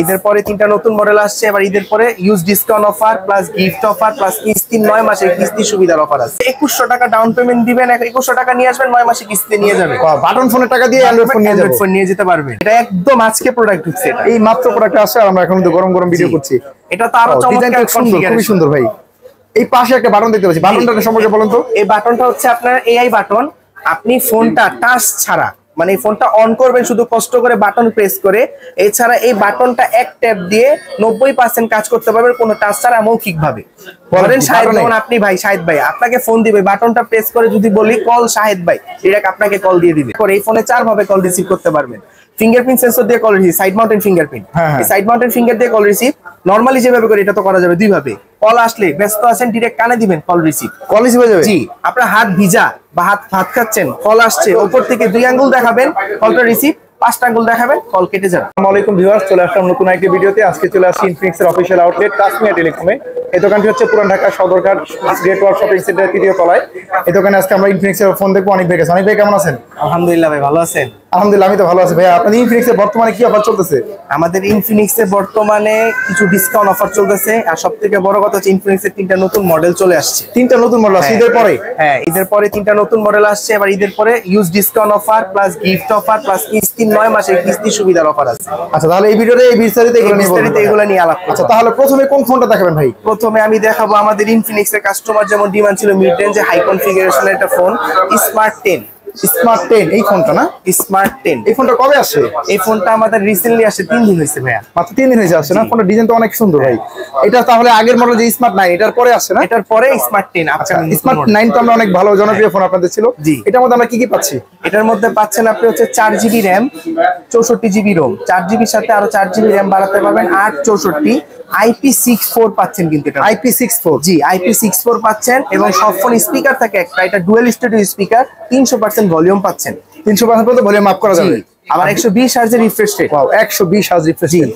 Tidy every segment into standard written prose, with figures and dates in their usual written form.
ঈদের পরে 3টা নতুন মডেল আসছে। এবার ঈদের পরে use discount offer plus gift offer plus কিস্তি 9 মাসের কিস্তি সুবিধার অফার আছে। 2100 টাকা ডাউন পেমেন্ট দিবেন, 2100 টাকা নিয়ে আসবেন, 9 মাসে কিস্তি নিয়ে যাবেন। বাটন ফোনের টাকা দিয়ে অ্যান্ড্রয়েড ফোন নিয়ে যেতে পারবেন। এটা একদম আজকে প্রোডাক্ট ঢুকছে, এটা এই মাত্র প্রোডাক্ট আসছে আর আমরা এখন তো গরম গরম ভিডিও করছি। এটা তো আরো চমৎকার, খুবই সুন্দর ভাই। এই পাশে একটা বাটন দেখতে পাচ্ছি, বাটনটা সম্পর্কে বলুন তো। এই বাটনটা হচ্ছে আপনার এআই বাটন। আপনি ফোনটা টাচ ছাড়া, মানে এই ফোনটা অন করবেন শুধু কষ্ট করে বাটন প্রেস করে, এছাড়া এই বাটনটা এক ট্যাপ দিয়ে 90% কাজ করতে পারবেন কোনো টাচ ছাড়া মৌখিক ভাবে। ধরেন শাহেদ, যেমন আপনি ভাই শাহেদ ভাই আপনাকে ফোন দিবে, বাটনটা প্রেস করে যদি বলি কল শাহেদ ভাই, ডিরেক্ট আপনাকে কল দিয়ে দিবে। এই ফোনে 4 ভাবে কল রিসিভ করতে পারবেন। ফিঙ্গারপ্রিন্ট সেন্সর দিয়ে call receive, side mountain fingerprint, এই সাইড মাউন্টেন ফিঙ্গার দিয়ে কল রিসিভ। নরমালি যেভাবে করে এটা তো করা যাবে 2 ভাবে। কল আসলে ব্যস্ত আছেন ডিরেক্ট কানে দিবেন, কল রিসিভ হয়ে যাবে। জি, আপনার হাত ভিজা বা ভাত খাচ্ছেন, কল আসছে, উপর থেকে 2 আঙ্গুল দেখাবেন, কলটা রিসিভ, 5টা আঙ্গুল দেখাবেন, কল কেটে যাবে। আসসালামু আলাইকুম ভিউয়ার্স, চলে আসলাম নতুন একটি ভিডিওতে। আজকে চলে আসছি ইনফিনিক্স এর অফিশিয়াল আউটলেট তাসমিয়া টেলিকমে। এই দোকানটি হচ্ছে পুরান Dhaka Sadarghat great world shopping সেন্টারের 3য় তলায়। এই দোকানে আজকে আমরা ইনফিনিক্স এর ফোন দেখবো। অনেক ভাই কাছে। অনেক ভাই কেমন আছেন? আলহামদুলিল্লাহ ভাই, ভালো আছেন? আলহামদুলিল্লাহ, আমি তো ভালো আছি ভাই। আপনাদের ইনফিনিক্স এর বর্তমানে কি অফার চলতেছে? আমাদের ইনফিনিক্স এর বর্তমানে কিছু ডিসকাউন্ট অফার চলতেছে, আর সবথেকে বড় কথা হচ্ছে ইনফিনিক্স এর 3টা নতুন মডেল চলে আসছে। 3টা নতুন মডেল আসছে ঈদের পরে? হ্যাঁ, ঈদের পরে 3টা নতুন মডেল আসছে। এবার ঈদের পরে use discount offer plus gift offer plus কিস্তি 9 মাসের কিস্তি সুবিধার অফার আছে। আচ্ছা, তাহলে এই ভিডিওতে এই বিস্তারিত এগুলো নিয়ে আলাপ। আচ্ছা, তাহলে প্রথমে কোন ফোনটা দেখাবেন ভাই? প্রথমে আমি দেখাবো আমাদের ইনফিনিক্স এর কাস্টমার যেমন ডিমান্ড ছিল মিড রেঞ্জে হাই কনফিগারেশনের একটা ফোন, স্মার্ট 10। স্মার্ট 10 এই ফোনটা না? স্মার্ট 10 এই ফোনটা কবে আসছে? এই ফোনটা আমাদের রিসেন্টলি আসছে, 3 দিন হয়েছে ভাইয়া। মাত্র 3 দিন হয়েছে আসছে না? ফোনটার ডিজাইন তো অনেক সুন্দর ভাই। এটা তাহলে আগের মডেল যে স্মার্ট 9 এটার পরে আসছে না? এটার পরে স্মার্ট 10। আচ্ছা, স্মার্ট 9 তো আমরা অনেক ভালো জনপ্রিয় ফোন আপনাদের ছিল। জি, এটার মধ্যে আমরা কি কি পাচ্ছি? এটার মধ্যে পাচ্ছেন আপনি হচ্ছে 4GB RAM, 64GB Rome. 4GB সাথে আরো 4GB র‍্যাম বাড়াতে পারবেন, 864 IP64 পাচ্ছেন। কিন্তু এটা IP64, জি IP64 পাচ্ছেন। এবং সব ফোন স্পিকার থাকে একটা, এটা ডুয়াল স্টুডিও স্পিকার, 300% ভলিউম পাচ্ছেন। 300% পর্যন্ত ভলিউম আপ করা যাবে। আবার 120 হার্জের refresh rate. Wow, 120 hertz refresh rate.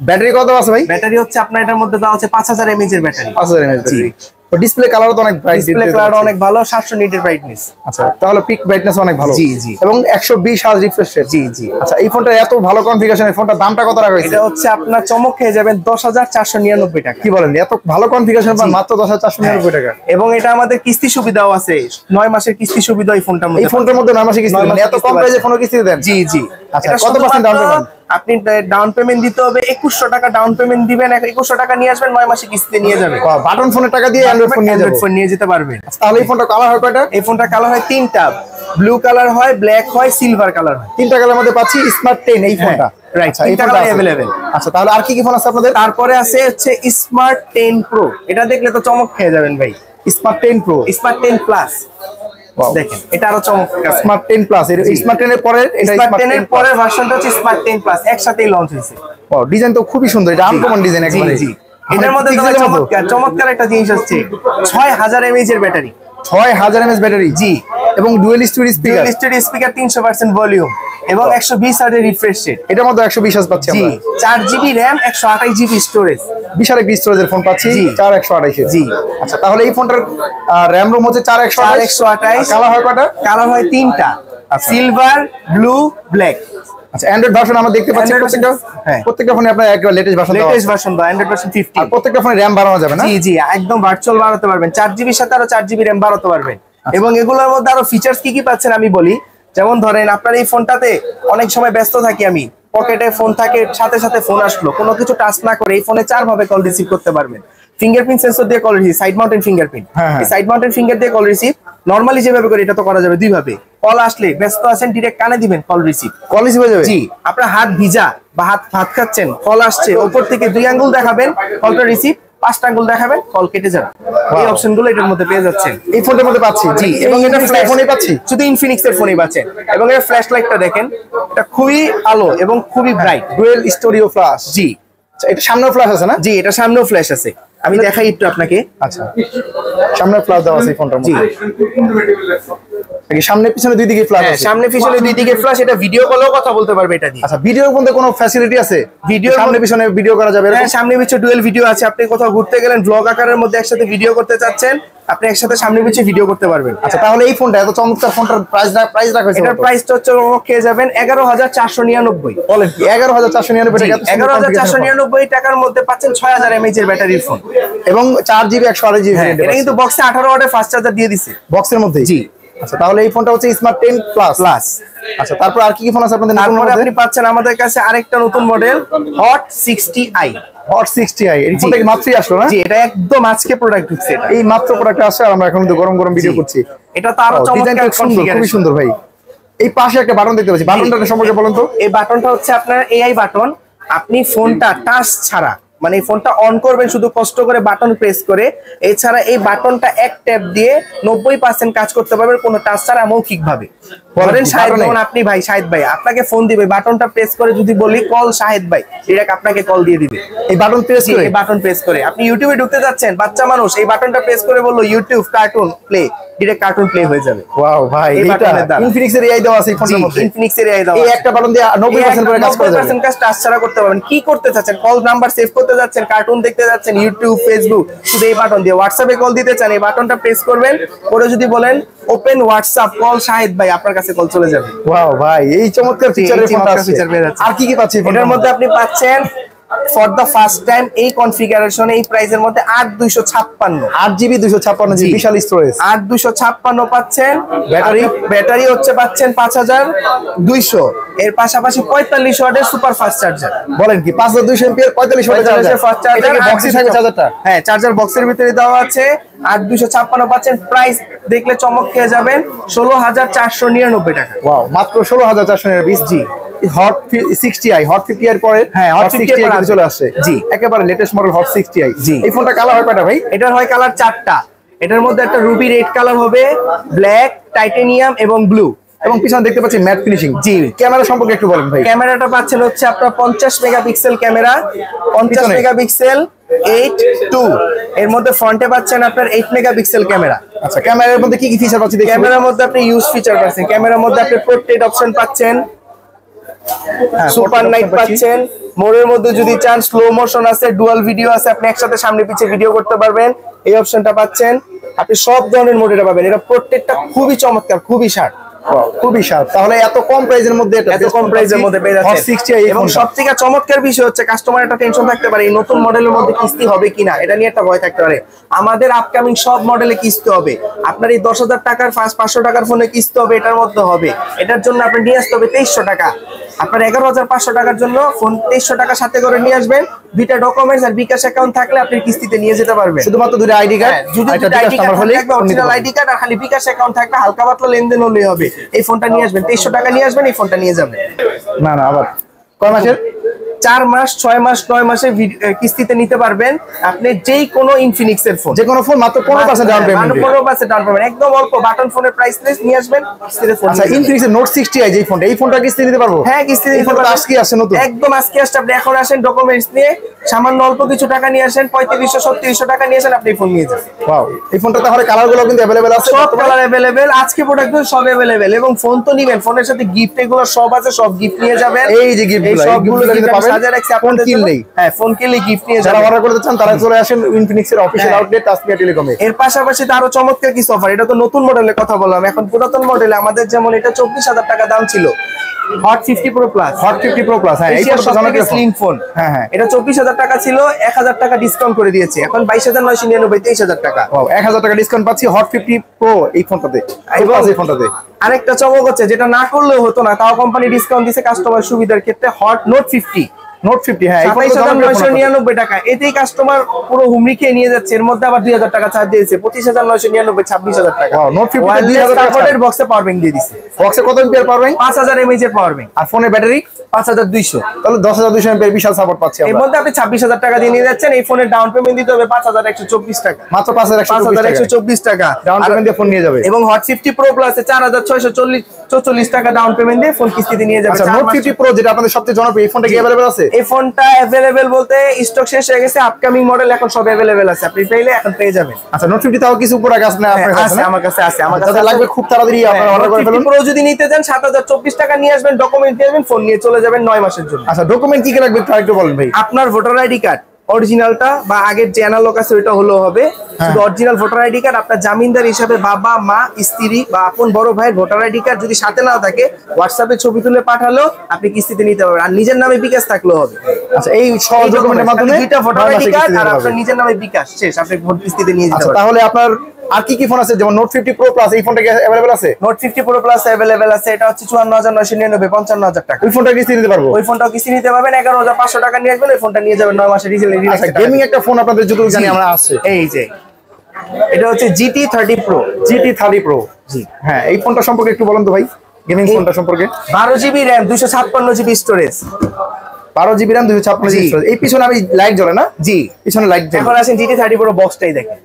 Battery কত আছে ভাই? ব্যাটারি হচ্ছে আপনার এটার মধ্যে দেওয়া আছে 5000 mAh এর ব্যাটারি। 5000 mAh battery. ডিসপ্লে কালারও তো অনেক ব্রাইট, ডিসপ্লে কালার অনেক ভালো, 700 নিটের ব্রাইটনেস। আচ্ছা, তাহলে পিক ব্রাইটনেস অনেক ভালো। জি জি। এবং 120 হার্জ রিফ্রেশ রেট। জি জি। আচ্ছা, এই ফোনটা এত ভালো কনফিগারেশন, এই ফোনটার দামটা কত রাখা হয়েছে? এটা হচ্ছে আপনার চমক খেয়ে যাবেন 10499 টাকা। কি বলেন, এত ভালো কনফিগারেশন পান মাত্র 10499 টাকা। এবং এটা আমাদের কিস্তি সুবিধাও আছে, 9 মাসের কিস্তি সুবিধা এই ফোনটার মধ্যে। এই ফোনটার মধ্যে 9 মাসের কিস্তি, মানে এত কম প্রাইসে ফোন কিস্তি দেন? জি জি। আচ্ছা, কত পার্সেন্ট ডাউন পেমেন্ট? আপনি ডাউন পেমেন্ট দিতে হবে 2100 টাকা ডাউন পেমেন্ট দিবেন, 2100 টাকা নিয়ে আসবেন, 9 মাসে কিস্তি নিয়ে যাবেন। বাটন ফোনের টাকা দিয়ে অ্যান্ড্রয়েড ফোন নিয়ে যেতে পারবেন। তাহলে এই ফোনটা কালার হয় কয়টা? এই ফোনটা কালার হয় 3টা, ব্লু কালার হয়, ব্ল্যাক হয়, সিলভার কালার হয়। 3টা কালারের মধ্যে পাচ্ছি স্মার্ট 10 এই ফোনটা। রাইট, এই ফোনটা अवेलेबल। আচ্ছা, তাহলে আর কি কি ফোন আছে আপনাদের? তারপরে আছে হচ্ছে স্মার্ট 10 প্রো। এটা দেখলে তো চমক খেয়ে যাবেন ভাই। স্মার্ট 10 প্রো, স্মার্ট 10 প্লাস দেখেন, এটা আরো চমৎকার। স্মার্ট 10 প্লাস, এর স্মার্ট 10 এর পরে এটা স্মার্ট 10 এর পরের ভার্সনটা হচ্ছে স্মার্ট 10 প্লাস, একসাথেই লঞ্চ হয়েছে। ওয়াও, ডিজাইন তো খুবই সুন্দর, এটা আনকমন ডিজাইন একবারে। জি জি। এটার মধ্যে চমৎকার একটা জিনিস হচ্ছে 6000 mAh এর ব্যাটারি। 6000 mAh battery. জি। এবং dual studio speaker. Dual studio speaker, 300% volume এবং 120 হার্জের রিফ্রেশ রেট। এটার মধ্যে 120 হার্জ পাচ্ছি আমরা। 4GB RAM, 128GB storage. বিশাল এক স্টোরেজের ফোন পাচ্ছি, 4128 এর। জি। আচ্ছা, তাহলে এই ফোনটার র‍্যাম রোম হচ্ছে 4128। কালার হয় কয়টা? কালার হয় 3টা, সিলভার, ব্লু, ব্ল্যাক। আচ্ছা, অ্যান্ড্রয়েড ভার্সন আমরা দেখতে পাচ্ছি প্রত্যেকটা ফোনে আপনার একটা লেটেস্ট ভার্সন দাও। লেটেস্ট ভার্সন দাও, অ্যান্ড্রয়েড ভার্সন 50। আর প্রত্যেকটা ফোনে র‍্যাম বাড়ানো যাবে না? জি জি, একদম ভার্চুয়াল বাড়াতে পারবেন। 4GB সাথে আরো 4GB র‍্যাম বাড়াতে পারবেন। এবং এগুলোর মধ্যে আরো ফিচার্স কি কি পাচ্ছেন আমি বলি। যেমন ধরেন আপনার এই ফোনটাতে অনেক সময় ব্যস্ত থাকি আমি, পকেটে ফোন থাকে, সাথে সাথে ফোন আসলো, কোনো কিছু টাচ না করে এই ফোনে 4 ভাবে কল রিসিভ করতে পারবেন। ফিঙ্গারপ্রিন্ট সেন্সর দিয়ে call receive, side mountain fingerprint, এই সাইড মাউন্টেন ফিঙ্গার দিয়ে কল রিসিভ। নরমালি যেভাবে করে এটা তো করা যাবে 2 ভাবে। কল আসলে ব্যস্ত আছেন ডিরেক্ট কানে দিবেন, কল রিসিভ হয়ে যাবে। জি, আপনার হাত ভিজা বা ভাত খাচ্ছেন, কল আসছে, উপর থেকে 2 আঙ্গুল দেখাবেন, কলটা রিসিভ, 5টা আঙ্গুল দেখাবেন, কল কেটে যাবে। এই অপশনগুলো এটার মধ্যে পেয়ে যাচ্ছেন, এই ফোনটার মধ্যে পাচ্ছি। জি, এবং এটা ফোনেই পাচ্ছি, শুধু ইনফিনিক্স এর ফোনেই পাচ্ছেন। এবং এর ফ্ল্যাশ লাইটটা দেখেন, এটা খুবই আলো এবং খুবই ব্রাইট, ডুয়াল স্টুডিও ফ্ল্যাশ। জি, এটা সামনেও ফ্ল্যাশ আছে না? জি, এটা সামনেও ফ্ল্যাশ আছে, আমি দেখাই একটু আপনাকে। আচ্ছা, সামনে ফ্ল্যাশ দেওয়া আছে এই ফোনটার মধ্যে। সামনে পিছনে দুই দিকে ফ্ল্যাশ আছে। সামনে পিছনে দুই দিকে ফ্ল্যাশ, এটা ভিডিও কলেও কথা বলতে পারবে এটা দিয়ে। আচ্ছা, ভিডিওর মধ্যে কোনো ফ্যাসিলিটি আছে? ভিডিও সামনে পিছনে ভিডিও করা যাবে? হ্যাঁ, সামনে পিছনে ডুয়াল ভিডিও আছে। আপনি কোথাও ঘুরতে গেলেন, ব্লগ আকারের মধ্যে একসাথে ভিডিও করতে চাচ্ছেন, আপনি একসাথে সামনে পিছিয়ে ভিডিও করতে পারবেন। আচ্ছা, তাহলে এই ফোনটা এত চমৎকার ফোনটার প্রাইস রাখা হয়েছে? এটার প্রাইসটা হচ্ছে খেয়ে যাবেন 11,499। বলেন কি 11,499 টাকা? 11,499 টাকার মধ্যে পাচ্ছেন 6000 mAh এর ব্যাটারির ফোন এবং 4GB 128GB। এটা কিন্তু বক্সে 18 ওয়াটের ফাস্ট চার্জার দিয়ে দিছে বক্সের মধ্যে। জি। আচ্ছা, তাহলে এই ফোনটা হচ্ছে স্মার্ট 10 প্লাস। আচ্ছা, তারপর আর কি কি ফোন আছে আপনাদের? তারপরে আপনি পাচ্ছেন আমাদের কাছে আরেকটা নতুন model hot 60i। Hot 60i এই ফোনটা কি মাত্রই আসলো না? জি, এটা একদম আজকে প্রোডাক্ট ঢুকছে। এটা এই মাত্র প্রোডাক্ট আসছে আর আমরা এখন তো গরম গরম ভিডিও করছি। এটা তো আরো চমৎকার, খুবই সুন্দর ভাই। এই পাশে একটা বাটন দেখতে পাচ্ছি, বাটনটার সম্পর্কে বলেন তো। এই বাটনটা হচ্ছে আপনার এআই বাটন। আপনি ফোনটা টাচ ছাড়া, মানে এই ফোনটা অন করবেন শুধু কষ্ট করে বাটন প্রেস করে, এছাড়া এই বাটনটা এক ট্যাপ দিয়ে 90% কাজ করতে পারবেন কোনো টাচ ছাড়া, মৌখিক ভাবে। বলেন শাহেদ, যেমন আপনি ভাই শাহেদ ভাই আপনাকে ফোন দিবে, বাটনটা প্রেস করে যদি বলি কল শাহেদ ভাই, ডিরেক্ট আপনাকে কল দিয়ে দিবে এই বাটন প্রেস করে। এই বাটন প্রেস করে আপনি ইউটিউবে ঢুকতে যাচ্ছেন, বাচ্চা মানুষ এই বাটনটা প্রেস করে বললো YouTube cartoon play, direct cartoon play হয়ে যাবে। ওয়াও ভাই, এই বাটনের দ্বারা ইনফিনিক্স এর এআই দেওয়া আছে এই ফোনের মধ্যে। ইনফিনিক্স এর এআই দেওয়া এই আছে। একটা বাটন দিয়ে 90% করে কাজ করা যাবে। 90% কাজ টাচ ছাড়া করতে পারবেন। কি করতে চাচ্ছেন? কল নাম্বার সেভ করতে যাচ্ছেন, কার্টুন দেখতে যাচ্ছেন, ইউটিউব ফেসবুক, শুধু এই বাটন দিয়ে। হোয়াটসঅ্যাপে কল দিতে চান, এই বাটনটা প্রেস করবেন, করে যদি বলেন ওপেন হোয়াটসঅ্যাপ কল শাহেদ ভাই, আপনার কাছে কল চলে যাবে। ওয়াও ভাই, এই চমৎকার ফিচারের ফোনটা আছে। আর কি কি পাচ্ছি এটার মধ্যে? আপনি পাচ্ছেন ফর দ্য ফার্স্ট টাইম এই কনফিগারেশনে এই প্রাইসের মধ্যে 8256 8GB 256GB বিশাল স্টোরেজ। 8256 পাচ্ছেন। ব্যাটারি হচ্ছে পাচ্ছেন 5200। এর পাশাপাশি 45 ওয়াটের সুপার ফাস্ট চার্জার। বলেন কি 5200 এমপিআর 45 ওয়াটের চার্জার? এটা কি বক্সে থাকে চার্জারটা? হ্যাঁ, চার্জার বক্সের ভিতরে দেওয়া আছে। 8256 পাচ্ছেন। প্রাইস দেখলে চমক খেয়ে যাবেন, 16,499 টাকা। ওয়াও, মাত্র 16,499। জি। হট 60i, হট 50i এর পরে হ্যাঁ, হট 50i পরে চলে আসছে। জি, একেবারে লেটেস্ট মডেল হট 60i। জি। এই ফোনটা কালার হয় কয়টা ভাই? এটার হয় কালার 4টা। এটার মধ্যে একটা রুবি রেড কালার হবে, ব্ল্যাক, টাইটেনিয়াম এবং ব্লু। এবং পিছনে দেখতে পাচ্ছি ম্যাট ফিনিশিং। জি। ক্যামেরা সম্পর্কে একটু বলেন ভাই। ক্যামেরাটা পাচ্ছেন হচ্ছে আপনার 50 মেগাপিক্সেল ক্যামেরা, 50 মেগাপিক্সেল 8.2। এর মধ্যে ফ্রন্টে পাচ্ছেন আপনার 8 মেগাপিক্সেল ক্যামেরা। আচ্ছা, ক্যামেরার মধ্যে কি কি ফিচার পাচ্ছি দেখি? ক্যামেরার মধ্যে আপনি ইউজ ফিচার পাচ্ছেন, ক্যামেরার মধ্যে আপনি পোর্ট্রেট অপশন পাচ্ছেন, সুপার নাইট পাচ্ছেন। মোড়ের মধ্যে যদি চান স্লো মোশন আছে, ডুয়াল ভিডিও আছে, আপনি একসাথে সামনে পিছে ভিডিও করতে পারবেন, এই অপশনটা পাচ্ছেন। আপনি সব ধরনের মোড এটা পাবেন। এটা প্রত্যেকটা খুবই চমৎকার, খুবই শার্প, খুবই শার্প। তাহলে এত কম প্রাইসের মধ্যে, এত কম প্রাইসের মধ্যে পেয়ে যাচ্ছে। এবং সবথেকে চমৎকার বিষয় হচ্ছে কাস্টমার একটা টেনশন থাকতে পারে এই নতুন মডেলের মধ্যে কিস্তি হবে কিনা, এটা নিয়ে একটা ভয় থাকতে পারে। আমাদের আপকামিং সব মডেলে কিস্তি হবে। আপনার এই 10,000 টাকার 500 টাকার ফোনে কিস্তি হবে, এটার মধ্যে হবে। এটার জন্য আপনি নিয়ে আসতে হবে 2300 টাকা। আপনার 11,500 টাকার জন্য ফোন 2300 টাকা সাথে করে নিয়ে আসবেন। দুইটা ডকুমেন্টস আর বিকাশ অ্যাকাউন্ট থাকলে আপনি কিস্তিতে নিয়ে যেতে পারবেন। শুধুমাত্র দুটো আইডি কার্ড, যদি আইডি কার্ড হলে অরিজিনাল আইডি কার্ড আর খালি বিকাশ অ্যাকাউন্ট থাকলে হালকা পাতলা লেনদেন হলেই হবে। এই ফোনটা নিয়ে আসবেন, 2300 টাকা নিয়ে আসবেন, এই ফোনটা নিয়ে যাবেন। না আবার কয় মাসের? 4 মাস, 6 মাস, 9 মাসে কিস্তিতে নিতে পারবেন। আপনি যেই কোনো ইনফিনিক্স এর ফোন, যে কোনো ফোন মাত্র 15% ডাউন পেমেন্ট। 15% ডাউন পেমেন্ট, একদম অল্প। বাটন ফোনের প্রাইস লিস্ট নিয়ে আসবেন, কিস্তিতে ফোন। আচ্ছা, ইনফিনিক্স এর নোট 60i যে ফোনটা, এই ফোনটা কিস্তি নিতে পারবো? হ্যাঁ, কিস্তি নিতে পারবেন। আজকে আসছে নতুন, একদম আজকে আসছে। আপনি এখন আসেন ডকুমেন্টস নিয়ে, সামান্য অল্প কিছু টাকা নিয়ে আসেন, 3500-3600 টাকা নিয়ে আসেন, আপনি ফোন নিয়ে যান। ওয়াও, এই ফোনটা তাহলে কালারগুলো কিন্তু अवेलेबल আছে, সব কালার अवेलेबल। আজকে প্রোডাক্টগুলো সব अवेलेबल। এবং ফোন তো নিবেন, ফোনের সাথে গিফট এগুলো সব আছে, সব গিফট নিয়ে যাবেন। এই যে গিফটগুলো, এই গিফটগুলো কিন্তু পাবেন ফোন কিনলেই। হ্যাঁ, ফোন কিনলে গিফট নিয়ে যারা যাবেন। অর্ডার করতে চান তারা চলে আসেন ইনফিনিক্স এর অফিশিয়াল আউটলেট তাসমিয়া টেলিকমে। এর পাশাপাশি তো আরো চমৎকার কিছু অফার। এটা তো নতুন মডেলের কথা বললাম, এখন পুরাতন মডেলে আমাদের যেমন এটা 24,000 টাকা দাম ছিল, hot 50 pro plus. Hot 50 pro plus, হ্যাঁ, এই ফোনটা জানাতে স্লিম ফোন। হ্যাঁ হ্যাঁ, এটা 24,000 টাকা ছিল, 1,000 টাকা ডিসকাউন্ট করে দিয়েছে, এখন 22,999, 23,000 টাকা। ওয়াও, 1,000 টাকা ডিসকাউন্ট পাচ্ছি হট 50 প্রো এই ফোনটাতে। এবং এই ফোনটাতে আরেকটা চমক হচ্ছে, যেটা না করলেও হতো না, তাও কোম্পানি ডিসকাউন্ট দিয়েছে কাস্টমার সুবিধার ক্ষেত্রে। হট নোট 50, নোট 50, হ্যাঁ, এই ফোনটা 27,999 টাকা। এতেই কাস্টমার পুরো হুমড়ি খেয়ে নিয়ে যাচ্ছে। এর মধ্যে আবার 2,000 টাকা ছাড় দিয়েছে, 25,999, 26,000 টাকা। ওয়াও, নোট 50 তে 2,000 টাকা ছাড়। বক্সে পাওয়ার ব্যাংক দিয়ে দিছে। বক্সে কত এমপিআর পাওয়ার ব্যাংক? 5,000 mAh এর পাওয়ার ব্যাংক। আর ফোনের ব্যাটারি 5,200। তাহলে 10,200 এমপিআর বিশাল সাপোর্ট পাচ্ছি এর আমরা। মধ্যে আপনি 26,000 টাকা দিয়ে নিয়ে যাচ্ছেন। এই ফোনের ডাউন পেমেন্ট দিতে হবে 5,124 টাকা, মাত্র 5,124 টাকা ডাউন পেমেন্ট দিয়ে ফোন নিয়ে যাবে। এবং হট 50 প্রো প্লাসে 4,644 টাকা ডাউন পেমেন্ট দিয়ে ফোন কিস্তিতে নিয়ে যাবে। আচ্ছা, নোট 50 প্রো যেটা আপনাদের সবচেয়ে জনপ্রিয়, এই ফোনটা কি अवेलेबल আছে? এই ফোনটা अवेलेबल বলতে স্টক শেষ হয়ে গেছে, আপকামিং মডেল এখন সব अवेलेबल আছে, আপনি চাইলে এখন পেয়ে যাবেন। আচ্ছা, নোট 50 তাও কিছু উপর আগে আছে না আপনার কাছে? আছে, আমার কাছে আছে। আমার কাছে যাদের লাগবে খুব তাড়াতাড়ি আপনারা অর্ডার করে ফেলুন। প্রো যদি নিতে চান 7,024 টাকা নিয়ে আসবেন, ডকুমেন্ট দিয়ে আসবেন, ফোন নিয়ে চলে যাবেন 9 মাসের জন্য। আচ্ছা, ডকুমেন্ট কি কি লাগবে একটু বলেন ভাই। আপনার ভোটার আইডি কার্ড, অরিজিনালটা বা আগের যে অ্যানালগ আছে ওইটা হলেও হবে। শুধু অরিজিনাল ভোটার আইডি কার্ড, আপনার জামিনদার হিসাবে বাবা মা স্ত্রী বা আপন বড় ভাইয়ের ভোটার আইডি কার্ড যদি সাথে নাও থাকে হোয়াটসঅ্যাপে ছবি তুলে পাঠালেও আপনি কিস্তিতে নিতে পারবেন। আর নিজের নামে বিকাশ থাকলেও হবে। আচ্ছা, এই সহজ ডকুমেন্টের মাধ্যমে দুইটা ভোটার আইডি কার্ড আর আপনার নিজের নামে বিকাশ শেষ, আপনি ভোট কিস্তিতে নিয়ে যেতে পারবেন। তাহলে আপনার আর কি কি ফোন আছে? যেমন নোট 50 প্রো প্লাস, এই ফোনটা কি अवेलेबल আছে? নোট 50 প্রো প্লাস अवेलेबल আছে, এটা হচ্ছে 54999 55000 টাকা। ওই ফোনটা কিস্তি নিতে পারবো? ওই ফোনটাও কিস্তি নিতে পারবেন, 11500 টাকা নিয়ে আসবেন, ওই ফোনটা নিয়ে যাবেন 9 মাসের রিসেল। আচ্ছা, গেমিং একটা ফোন আপনাদের যতটুকু জানি আমরা আছে, এই যে এটা হচ্ছে GT 30 Pro। GT 30 Pro, জি হ্যাঁ, এই ফোনটা সম্পর্কে একটু বলুন তো ভাই, গেমিং ফোনটা সম্পর্কে। 12GB RAM 256GB storage, 12GB RAM 256GB storage. এই পিছনে আমি লাইট জ্বলে না? জি পিছনে লাইট জ্বলে। এখন আসেন GT 30 Pro বক্সটাই দেখেন।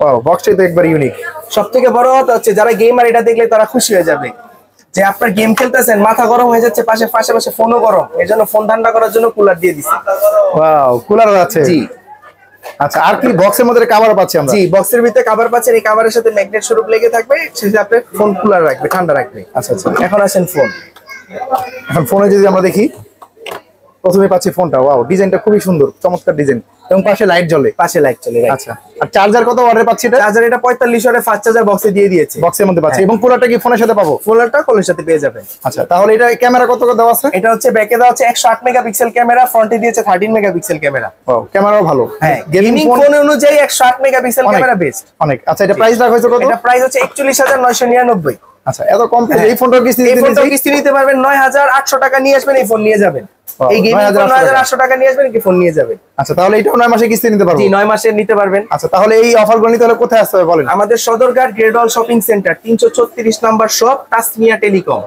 ওয়াও, বক্সটাই তো একবার ইউনিক। সবথেকে বড় কথা হচ্ছে যারা গেমার এটা দেখলে তারা খুশি হয়ে যাবে যে আপনার গেম খেলতেছেন মাথা গরম হয়ে যাচ্ছে, পাশাপাশি ফোনও গরম, এজন্য ফোন ঠান্ডা করার জন্য কুলার দিয়ে দিছে। ওয়াও, কুলার আছে। জি আচ্ছা, আর কি বক্সের মধ্যে কভার পাচ্ছি আমরা? জি বক্সের ভিতরে কভার পাচ্ছেন, এই কভারের সাথে ম্যাগনেট স্বরূপ লেগে থাকবে, সেটা আপনার ফোন কুলার রাখবে, ঠান্ডা রাখবে। আচ্ছা আচ্ছা, এখন আসেন ফোন। এখন ফোনে যদি আমরা দেখি, প্রথমে পাচ্ছি ফোনটা। ওয়াও, ডিজাইনটা খুবই সুন্দর, চমৎকার ডিজাইন, এবং পাশে লাইট জ্বলে। পাশে লাইট চলে। আচ্ছা, আর চার্জার কত ওয়াটের পাচ্ছি এটা? চার্জার এটা 45 ওয়াটের ফাস্ট চার্জার বক্সে দিয়ে দিয়েছে, বক্সের মধ্যে পাচ্ছি। এবং কুলারটা কি ফোনের সাথে পাবো? কুলারটা কলের সাথে পেয়ে যাবেন। আচ্ছা, তাহলে এটা ক্যামেরা কত দেওয়া আছে? এটা হচ্ছে ব্যাকে দেওয়া হচ্ছে 108 মেগাপিক্সেল ক্যামেরা, ফ্রন্টে দিয়েছে 13 মেগাপিক্সেল ক্যামেরা। ওয়াও, ক্যামেরাও ভালো। হ্যাঁ, গেমিং গেমিং ফোন ফোন অনুযায়ী 108 মেগাপিক্সেল ক্যামেরা বেস্ট। অনেক। আচ্ছা, এটা প্রাইস রাখা হয়েছে কত? এটা প্রাইস হচ্ছে 41999। আচ্ছা, এত কম প্রাইস। এই ফোনটার কিস্তি এই দিতে ফোনটা নিয়েছি? কিস্তি নিতে পারবেন 9800 টাকা নিয়ে আসবেন, এই ফোন নিয়ে যাবেন। এই গেমিং ফোন 9800 টাকা নিয়ে আসবেন, কি ফোন নিয়ে যাবেন। আচ্ছা, তাহলে এটাও 9 মাসে কিস্তি নিতে পারবো? জি 9 মাসের নিতে পারবেন। আচ্ছা, তাহলে এই অফারগুলো নিতে হলে কোথায় আসতে হবে বলেন? আমাদের Sadarghat great wall shopping centre 334 number shop, Tasmiya telecom.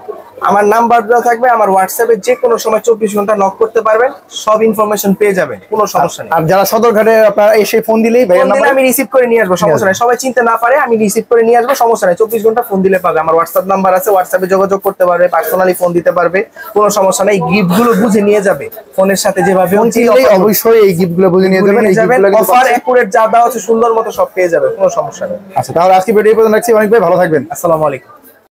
আমার নাম্বার দেওয়া থাকবে, আমার হোয়াটসঅ্যাপে যে কোনো সময় 24 ঘন্টা নক করতে পারবেন, সব ইনফরমেশন পেয়ে যাবেন, কোনো সমস্যা নেই। আর যারা সদরঘাটে আপনারা এসে ফোন দিলেই ভাইয়ের ফোন দিলে নাম্বার আমি রিসিভ করে নিয়ে আসবো, সমস্যা নাই। সবাই চিনতে না পারে আমি রিসিভ করে নিয়ে আসবো, সমস্যা নাই। 24 ঘন্টা ফোন দিলে পাবে। আমার হোয়াটসঅ্যাপ নাম্বার আছে, হোয়াটসঅ্যাপে যোগাযোগ করতে পারবে, পার্সোনালি ফোন দিতে পারবে, কোনো সমস্যা নাই। গিফট গুলো বুঝে নিয়ে যাবে, ফোনের সাথে যেভাবে ফোন দিলেই অবশ্যই এই গিফটগুলো বুঝে নিয়ে যাবেন। এই গিফটগুলো কিন্তু অফার একুরেট যা দেওয়া আছে সুন্দর মতো সব পেয়ে যাবে, কোনো সমস্যা নেই। আচ্ছা, তাহলে আজকে ভিডিও এই পর্যন্ত রাখছি। অনেক ভাই ভালো থাকবেন। আসসালামু আলাইকুম।